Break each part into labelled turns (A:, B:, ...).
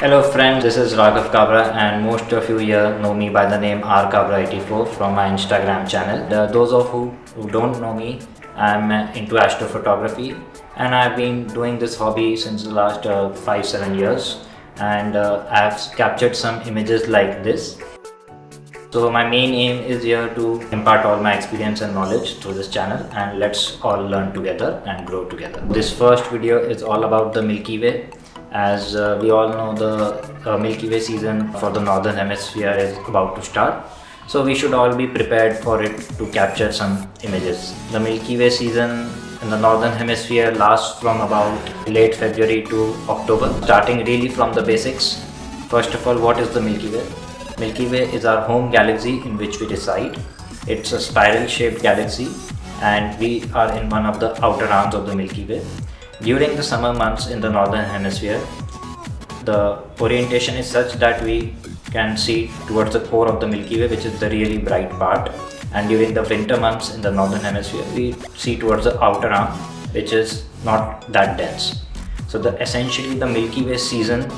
A: Hello friends, this is Raghav Kabra and most of you here know me by the name rkabra84 from my Instagram channel. Those of who don't know me, I'm into astrophotography and I've been doing this hobby since the last 5-7 years, and I've captured some images like this. So my main aim is here to impart all my experience and knowledge through this channel, and let's all learn together and grow together. This first video is all about the Milky Way. As we all know, the Milky Way season for the Northern Hemisphere is about to start. So we should all be prepared for it to capture some images. The Milky Way season in the Northern Hemisphere lasts from about late February to October. Starting really from the basics. First of all, what is the Milky Way? Milky Way is our home galaxy in which we reside. It's a spiral shaped galaxy and we are in one of the outer arms of the Milky Way. During the summer months in the Northern Hemisphere, the orientation is such that we can see towards the core of the Milky Way, which is the really bright part. And during the winter months in the Northern Hemisphere, we see towards the outer arm, which is not that dense. So essentially the Milky Way season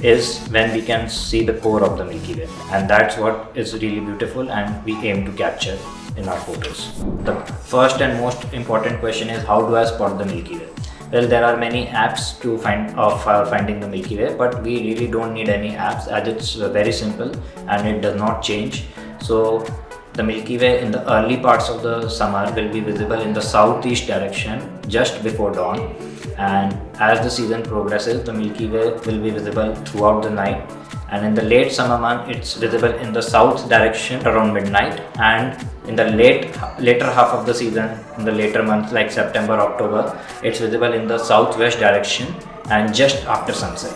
A: is when we can see the core of the Milky Way, and that's what is really beautiful and we aim to capture in our photos. The first and most important question is, how do I spot the Milky Way? Well, there are many apps to finding the Milky Way, but we really don't need any apps as it's very simple and it does not change. So the Milky Way in the early parts of the summer will be visible in the southeast direction just before dawn, and as the season progresses, the Milky Way will be visible throughout the night, and in the late summer month it's visible in the south direction around midnight, and in the later half of the season, in the later months like September, October, it's visible in the southwest direction and just after sunset.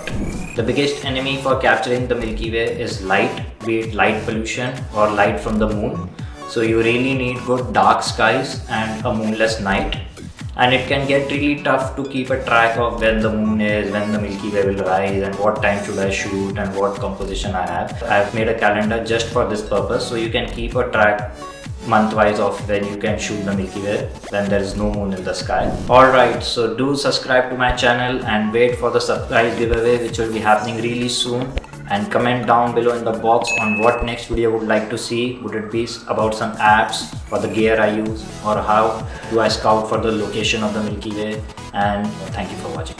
A: The biggest enemy for capturing the Milky Way is light, be it light pollution or light from the moon. So you really need good dark skies and a moonless night. And it can get really tough to keep a track of when the moon is, when the Milky Way will rise, and what time should I shoot and what composition I have. I have made a calendar just for this purpose, so you can keep a track month-wise of when you can shoot the Milky Way when there is no moon in the sky. Alright, so do subscribe to my channel and wait for the surprise giveaway which will be happening really soon. And comment down below in the box on what next video you would like to see. Would it be about some apps or the gear I use, or how do I scout for the location of the Milky Way? And thank you for watching.